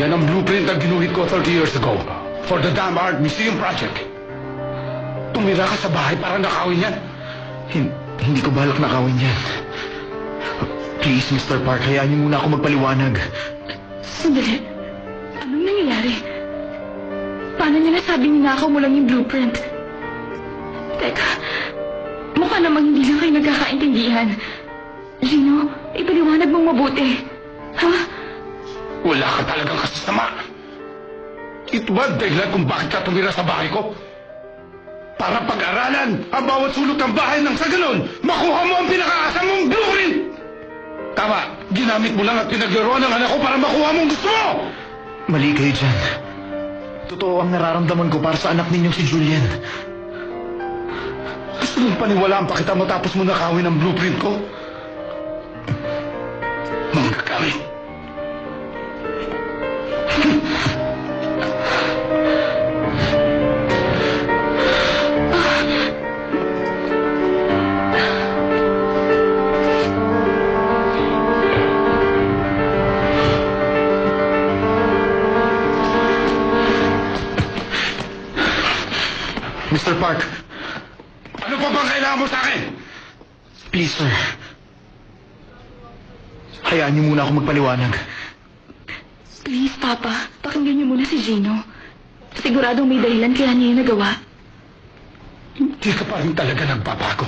Yan ang blueprint na ginuhit ko 30 years ago for the Dam Art Museum Project. Tumira ka sa bahay para nakawin yan. Hindi ko balak nakawin yan. Please, Mr. Park, hayaan niyo muna ako magpaliwanag. Sandali. Anong nangyayari? Paano niya nasabing ninakaw mo lang yung blueprint? Teka, mukha namang hindi lang kayo nagkakaintindihan. Gino, ipaliwanag mong mabuti. Ha? Wala ka talagang kasama. Ito ba dahilan kung bakit ka tumira sa bahay ko? Para pag-aralan ang bawat sulok ng bahay nang sa ganun, makuha mo ang pinakaasam mong blueprint! Tama, ginamit mo lang at pinaglaruan ng anak ko para makuha mo ang gusto mo! Mali kayo dyan. Totoo ang nararamdaman ko para sa anak ninyong si Julian. Gusto mong paniwalaan pa kita matapos mo nakawin ang blueprint ko? Manggagawin. Mr. Park! Ano pa bang kailangan mo sa akin? Please, sir. Hayaan niyo muna ako magpaliwanag. Please, Papa. Pakinggan niyo muna si Gino. Siguradong may dahilan kaya niya yung nagawa. Hindi ka pa rin talaga nagbabago.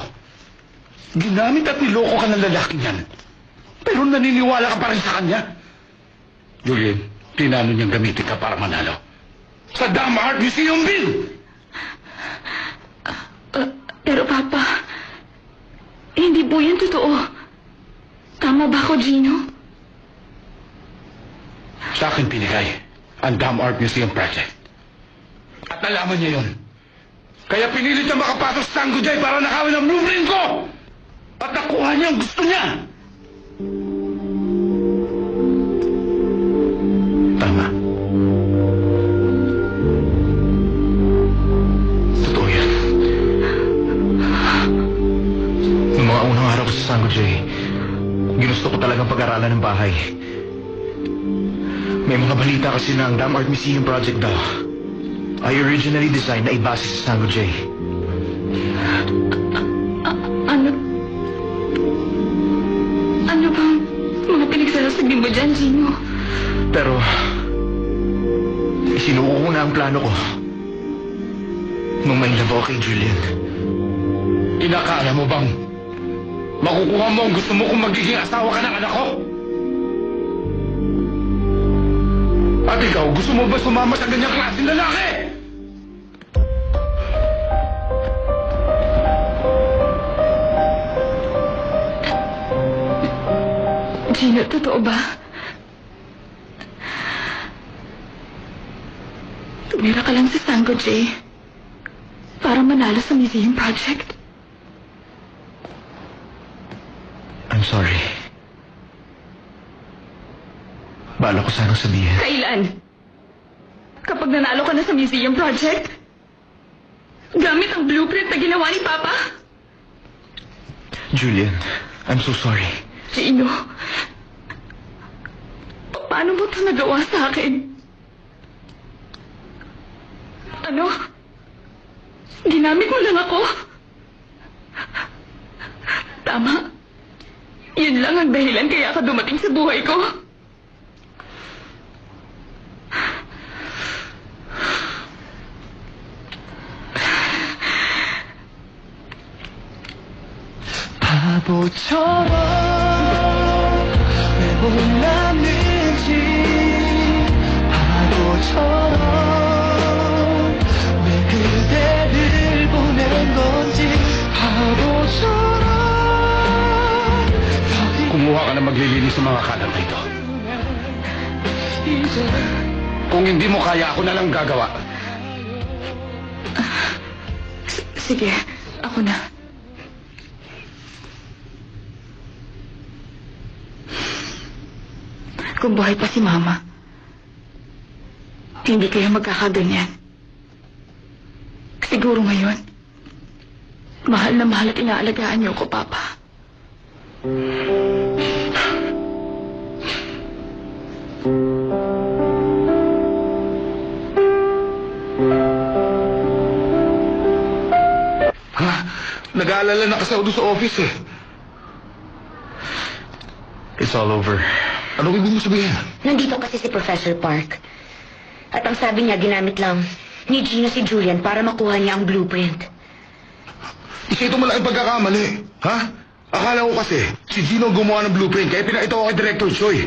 Ginamit at niloko ka ng lalaking yan. Pero naniniwala ka pa rin sa kanya. Julian, tinano niyang gamitin ka para manalo. Sa Dam Art Museum Bill! Pero Papa, hindi po yan totoo. Tama ba ako, Gino? Sa akin pinigay ang Dam Art Museum Project. At nalaman niya yun. Kaya pinilit niya makapasok sa Sango Jay para nakawin ang blueprint ko! At nakuha niya ang gusto niya! Tama. Totoo yan. Noong mga unang araw ko sa Sango Jay, ginusto ko talagang pag-aralan ng bahay. May mga balita kasi na ang Dam Art Museum Project daw ay originally designed na ibase sa Sango Jay. Ano bang mga pinagsasabi mo dyan, Gino? Pero, isinuko ko na ang plano ko nung may love ako kay Julian. Inakala mo bang makukuha mo ang gusto mo kung magiging asawa ka ng anak ko? At ikaw, gusto mo ba sumama sa ganyang klaseng lalaki? Gino, totoo ba? Tumira ka lang sa Sango Jay para manalo sa museum project? I'm sorry. Bala ko sanang sabihin. Kailan? Kapag nanalo ka na sa museum project? Gamit ang blueprint na ginawa ni Papa? Julian, I'm so sorry. Gino, paano mo ito nagawa sa akin? Ano? Ginamit mo lang ako? Tama. Yun lang ang dahilan kaya ka dumating sa buhay ko. 바보처럼 왜 몰랐는지 바보처럼 왜 그대를 보낸 건지 바보처럼 Kumuha ka na maglilinis sa mga kalat na ito. Kung hindi mo kaya, ako na lang gagawa. Sige, ako na. Kung buhay pa si Mama, hindi kayo magkakaganyan. Siguro ngayon, mahal na mahal at inaalagaan niyo ko, Papa. Nag-aalala na kasi ako doon sa office eh. It's all over. Anong ibig mo sabihin? Nandito kasi si Professor Park. At ang sabi niya, ginamit lang ni Gino si Julian para makuha niya ang blueprint. Isa ito malaking pagkakamali. Ha? Akala ko kasi, si Gino gumawa ng blueprint, kaya pinakita ko kay Director Choi.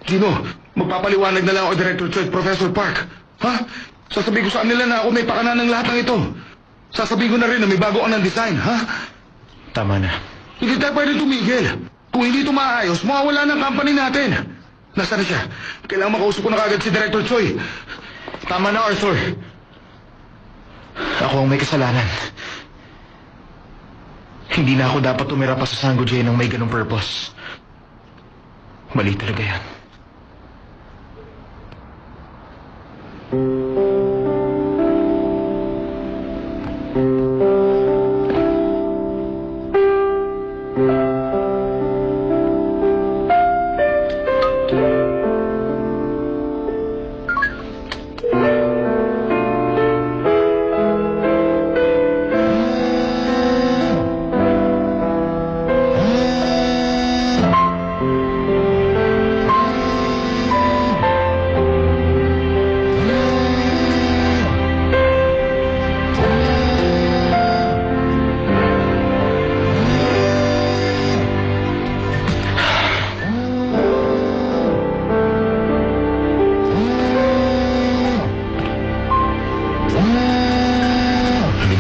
Gino, magpapaliwanag na lang ako kay Director Choi at Professor Park. Ha? Sasabihin ko sa kanila na ako may pakana ng lahat ng ito. Sasabihin ko na rin na may bago ka ng design, ha? Tama na. Hindi tayo pwede tumigil. Kung hindi ito maayos, mawawala ng company natin. Nasaan na siya? Kailangan makausap ko na kagad si Director Choi. Tama na, Arthur. Ako ang may kasalanan. Hindi na ako dapat tumira pa sa Sango J nang may ganong purpose. Mali talaga yan.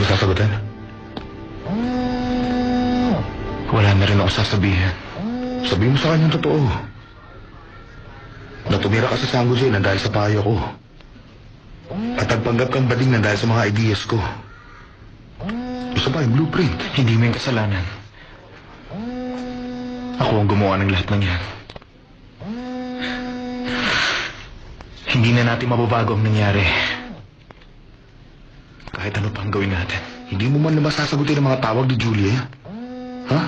Sasagutin? Wala na rin ako sasabihin. Sabihin mo sa kanya ang totoo. Na tumira ka sa Sango J na dahil sa payo ko. At nagpanggap kang bading na dahil sa mga ideas ko. Isa ba yung blueprint? Hindi mo yung kasalanan. Ako ang gumawa ng lahat ng yan. Hindi na natin mababago ang nangyari. Kahit ano pang gawin natin. Hindi mo man na masasagutin ang mga tawag ni Julia? Ha?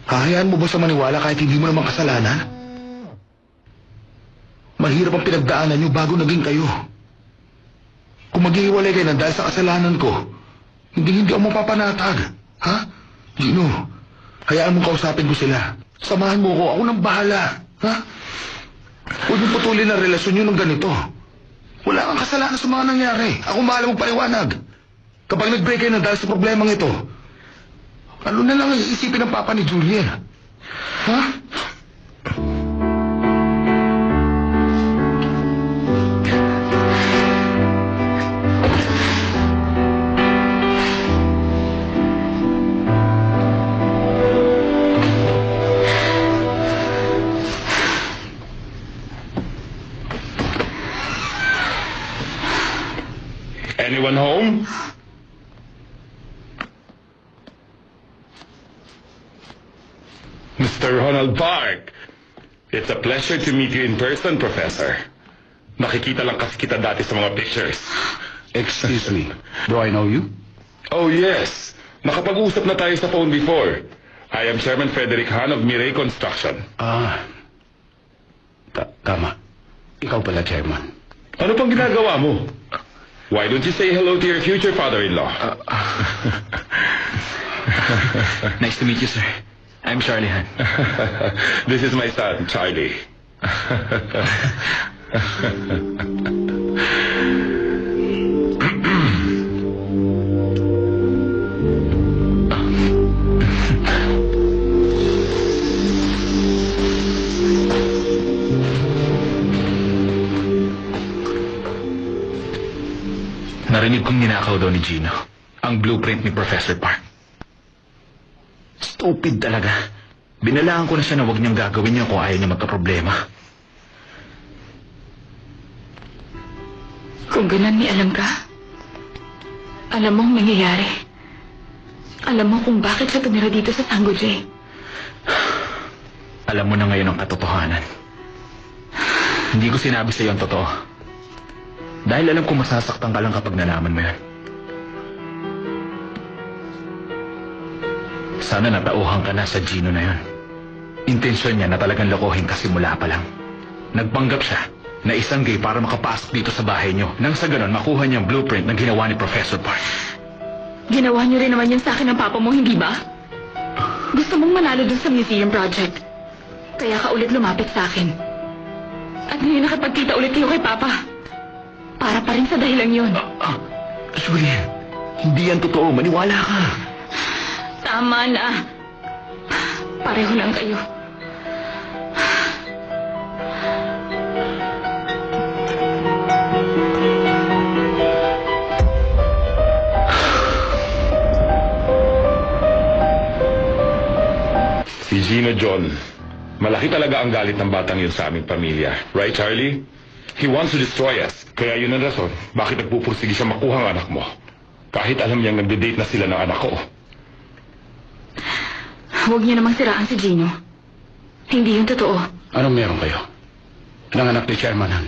Hahayaan mo ba sa maniwala kahit hindi mo naman kasalanan? Mahirap ang pinagdaanan niyo bago naging kayo. Kung maghihiwalay kayo na dahil sa kasalanan ko, hindi ako mapapanatag. Ha? Gino, hayaan mo kausapin ko sila. Samahan mo ko, ako nang bahala. Ha? Huwag mo putulin ang relasyon niyo ng ganito. Wala kang kasalanan sa mga nangyari. Ako bahala mong paliwanag. Kapag nag-break kayo na dahil sa problemang ito, ano na lang ang iisipin ng papa ni Julian? Ha? Anyone home? Mr. Ronald Park, it's a pleasure to meet you in person, Professor. Nakikita lang kasi kita dati sa mga pictures. Excuse me, do I know you? Oh, yes. Nakapag-usap na tayo sa phone before. I am Chairman Frederick Han of Mirai Construction. Tama. Ikaw pala, Chairman. Ano pang ginagawa mo? Why don't you say hello to your future father-in-law? Nice to meet you, sir. I'm Charlie Han. This is my son, Charlie. Narinig kong ninakaw daw ni Gino ang blueprint ni Professor Park. Stupid talaga. Binalaan ko na siya na huwag niyang gagawin niya kung ayaw niya magka-problema. Kung ganun, may alam ka. Alam mo ang nangyayari. Alam mo kung bakit siya tumira dito sa Tango J. Alam mo na ngayon ang katotohanan. Hindi ko sinabi sa iyo ang totoo. Dahil alam kong masasaktan ka lang kapag nalaman mo yan. Sana natauhan ka na sa Gino na yon. Intensyon niya na talagang lokohin kasi mula pa lang. Nagpanggap siya na isang gay para makapasok dito sa bahay niyo nang sa ganon makuha niya ang blueprint na ginawa ni Professor Park. Ginawa niyo rin naman yun sa akin ng papa mo, hindi ba? Gusto mong manalo dun sa museum project. Kaya ka ulit lumapit sa akin. At ngayon nakipagkita ulit kayo kay papa. Para pa rin sa dahilan yun. Julian, hindi yan totoo. Maniwala ka. Tama na. Pareho lang kayo. Si Gina John, malaki talaga ang galit ng batang yun sa aming pamilya. Right, Charlie? He wants to destroy us. Kaya yun ang rason, bakit nagpupursige siya makuha ang anak mo. Kahit alam niyang nagde-date na sila ng anak ko. Huwag niyo namang siraan si Gino. Hindi yun totoo. Anong meron kayo? Nanganak ni Chairman Han.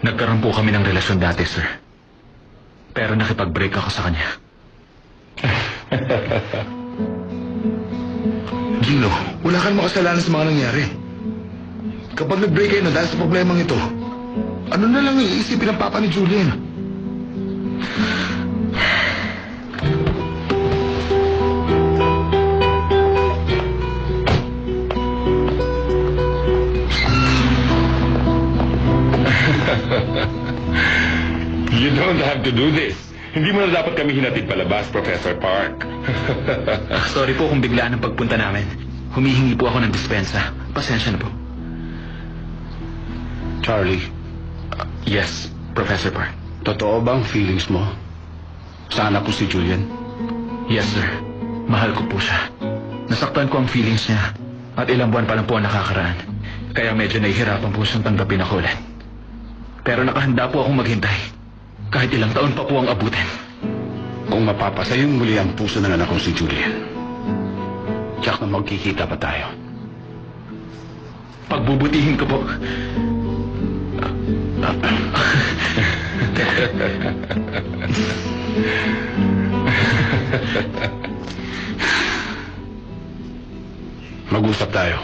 Nagkaroon po kami ng relasyon dati, sir. Pero nakipag-break ako sa kanya. Gino, wala kang makasalanan sa mga nangyari. Kapag nag-break kayo na dahil sa problemang ito, ano na lang iisipin ng papa ni Julian? You don't have to do this. Hindi mo na dapat kami hinatid palabas, Professor Park. Sorry po kung biglaan ang pagpunta namin. Humihingi po ako ng dispensa. Pasensya na po. Charlie, Yes, Professor Park. totoo bang feelings mo sa anak ko si Julian? Yes, sir. Mahal ko po siya. Nasaktan ko ang feelings niya. At ilang buwan pa lang po ang nakakaraan. Kaya medyo nahihirapan po siyang tanggapin ako ulit. Pero nakahanda po akong maghintay. Kahit ilang taon pa po ang abutin. Kung mapapasayong muli ang puso ng anak ko si Julian, tiyak na magkikita pa tayo. Pagbubutihin ko po. Mag-usap tayo.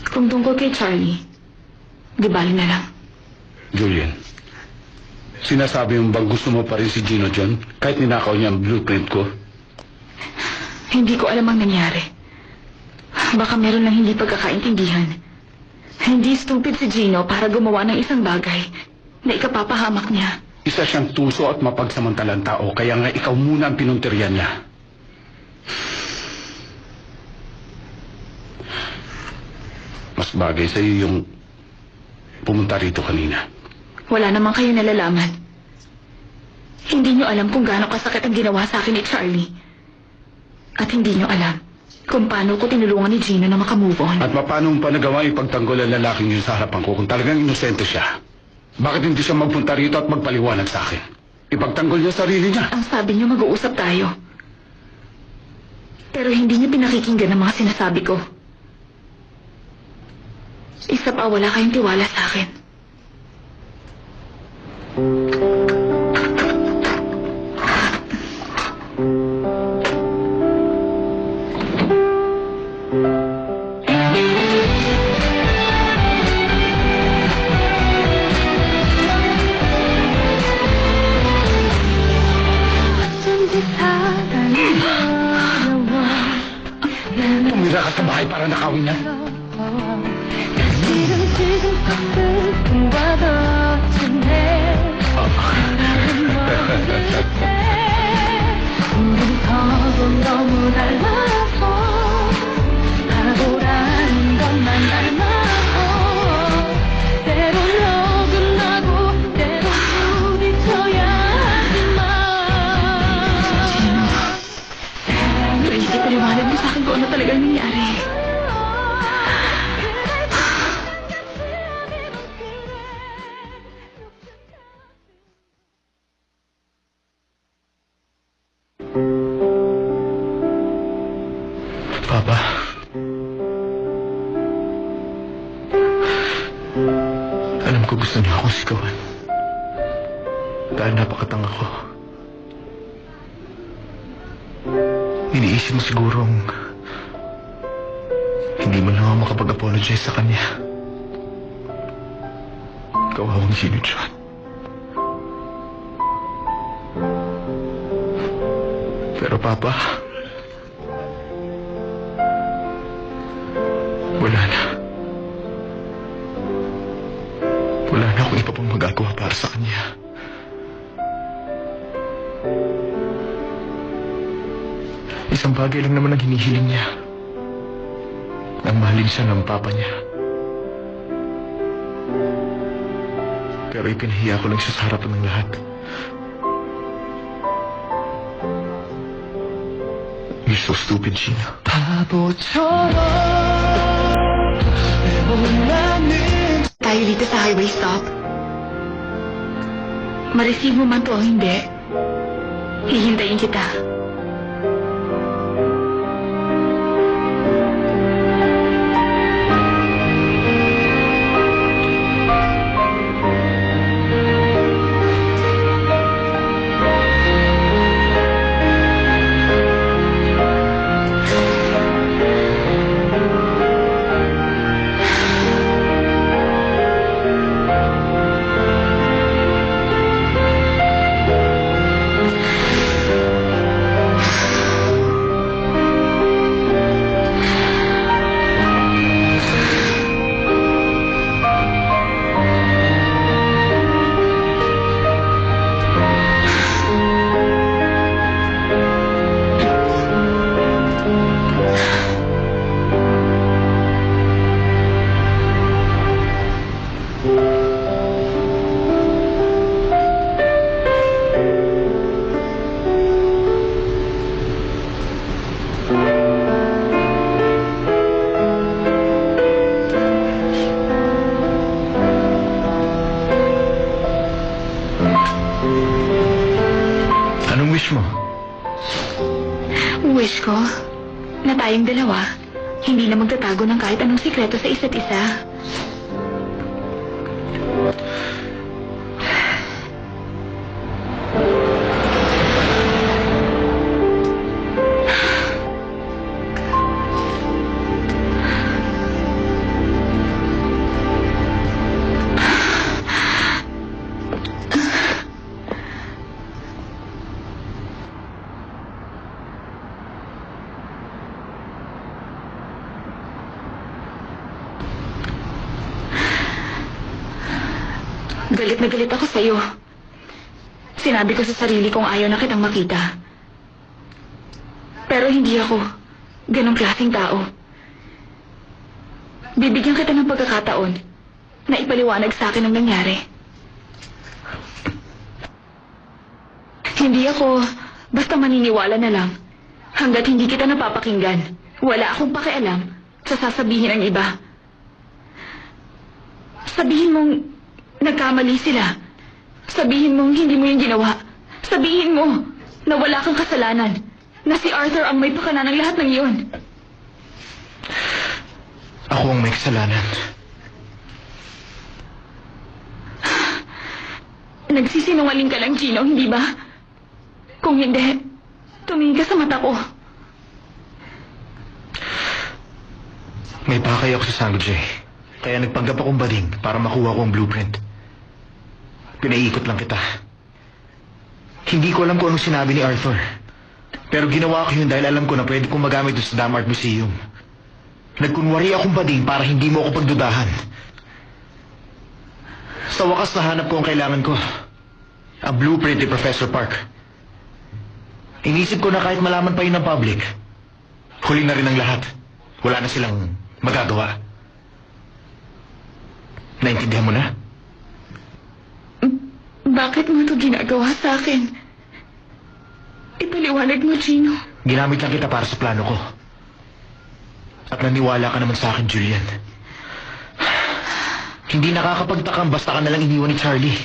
Kung tungkol kay Charlie, di bali na lang. Julian, sinasabi mo bang gusto mo pa rin si Gino John kahit ninakaw niya ang blueprint ko? Hindi ko alam ang nangyari. Baka meron lang hindi pagkakaintindihan. Hindi stupid si Gino para gumawa ng isang bagay na ikapapahamak niya. Isa siyang tuso at mapagsamantalang tao, kaya nga ikaw muna ang pinuntiryan niya. Mas bagay sa iyo yung pumunta rito kanina. Wala naman kayo nalalaman. Hindi niyo alam kung gaano kasakit ang ginawa sa akin ni Charlie. At hindi niyo alam kung paano ko tinulungan ni Gino na makamove on. At paano mo pa nagawa ipagtanggol ang lalaking yun sa harapan ko kung talagang inosente siya? Bakit hindi siya magpunta rito at magpaliwanag sa akin? Ipagtanggol niya sarili niya. Ang sabi niyo mag-uusap tayo. Pero hindi niyo pinakikinggan ang mga sinasabi ko. Isa pa, wala kayong tiwala sa akin. Tumira ka sa bahay para nakawin niya. Please, ipaliwanag mo sa akin kung ano talagang nangyari. Papa. Alam ko gusto niyo akong sigawan. Dahil napakatanga ko. Iniisip mo sigurong hindi mo naman makapag-apologize sa kanya. Kawawang Gino John. Pero Papa, wala na. Wala na akong iba pang magagawa para sa kanya. Isang bagay lang naman ang hinihiling niya. Nang mahalin siya ng Papa niya. Pero ipinahiya ko lang siya sa harapan ng lahat. You're so stupid, Gina. Tayo dito sa highway stop. Ma-receive mo man to o hindi, hihintayin kita. Anong wish mo? Wish ko na tayong dalawa hindi na magtatago ng kahit anong sikreto sa isa't isa. Galit na galit ako sa'yo. Sinabi ko sa sarili kong ayaw na kitang makita. Pero hindi ako ganong klaseng tao. Bibigyan kita ng pagkakataon na ipaliwanag sa akin ang nangyari. Hindi ako basta maniniwala na lang hanggat hindi kita napapakinggan. Wala akong pakialam sa sasabihin ng iba. Sabihin mong nagkamali sila. Sabihin mong hindi mo yung ginawa. Sabihin mo na wala kang kasalanan. Na si Arthur ang may pakana ng lahat ng iyon. Ako ang may kasalanan. Nagsisinungaling ka lang, Gino, hindi ba? Kung hindi, tumingin ka sa mata ko. May pakay ako sa Sango J. Kaya nagpanggap akong bading para makuha ko ang blueprint. Pinaiikot lang kita. Hindi ko alam kung anong sinabi ni Arthur. Pero ginawa ko yun dahil alam ko na pwede kong magamit doon sa Dam Art Museum. Nagkunwari akong bading para hindi mo ako pagdudahan. Sa wakas nahanap ko ang kailangan ko. Ang blueprint ni Professor Park. Inisip ko na kahit malaman pa yun ng public, huli na rin ang lahat. Wala na silang magagawa. Naintindihan mo na? Bakit mo ito ginagawa sa akin? Ipaliwanag mo, Gino. Ginamit lang kita para sa plano ko. At naniwala ka naman sa akin, Julian. Hindi nakakapagtakang basta ka nalang iniwan ni Charlie.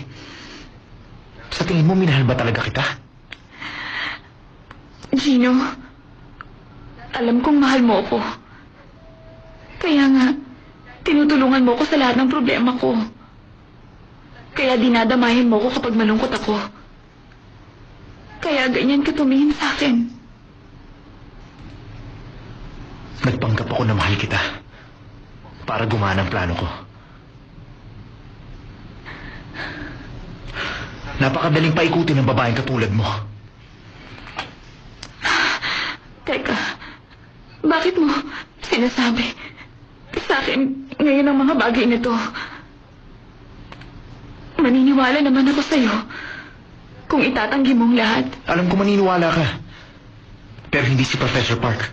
Sa tingin mo, minahal ba talaga kita? Gino, alam kong mahal mo ako. Kaya nga, tinutulungan mo ko sa lahat ng problema ko. Kaya dinadamayan mo ko kapag malungkot ako. Kaya ganyan ka tumingin sa akin. Nagpanggap ako na mahal kita. Para gumana ang plano ko. Napakadaling paikutin ng babaeng katulad mo. Teka, bakit mo sinasabi sa akin ngayon ang mga bagay na to? Maniniwala naman ako sa'yo kung itatanggi mong lahat. Alam ko maniniwala ka. Pero hindi si Professor Park.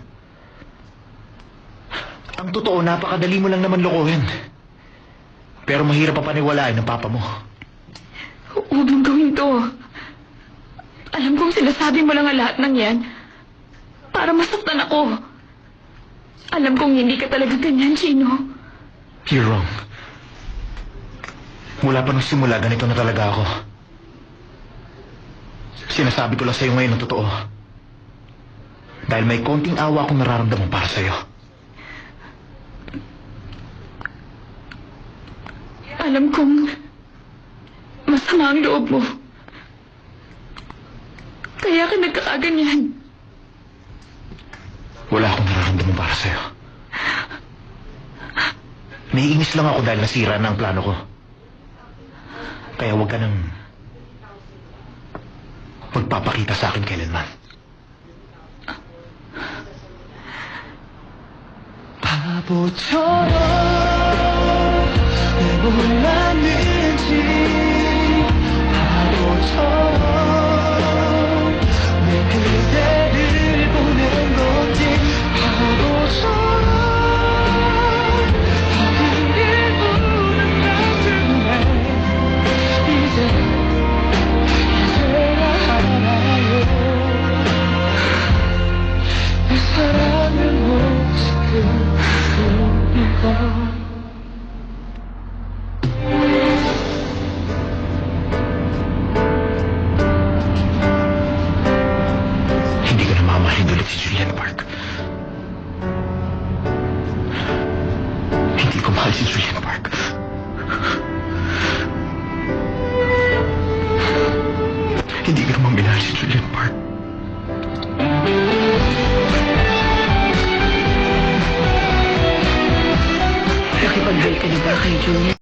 Ang totoo, napakadali mo lang naman lokohin. Pero mahirap pa paniwalaan ng papa mo. Huwag mong gawin to. Alam kong sinasabi mo lang ang lahat ng yan para masaktan ako. Alam kong hindi ka talaga ganyan, Chino. You're wrong. Mula pa nung simula, ganito na talaga ako. Sinasabi ko lang sa'yo ngayon ang totoo. Dahil may konting awa akong nararamdaman para sa'yo. Alam kong masama ang loob mo. Kaya ka nagkakaganyan. Wala akong nararamdaman para sa'yo. Naiinis lang ako dahil nasira na ang plano ko. Kaya huwag ka nang magpapakita sa akin kailanman. 바보처럼 왜 몰랐는지 바보처럼 내 그대를 보낸 건지 바보처럼 어디를 보는 가슴에 이제야 알아요 내 사랑은 모습을 hindi ko na mamahalin ulit si Julian Park. Hindi ko mahal si Julian Park. Hindi ko naman minahal si Julian Park. Nakipag-break ka na ba kay Julian?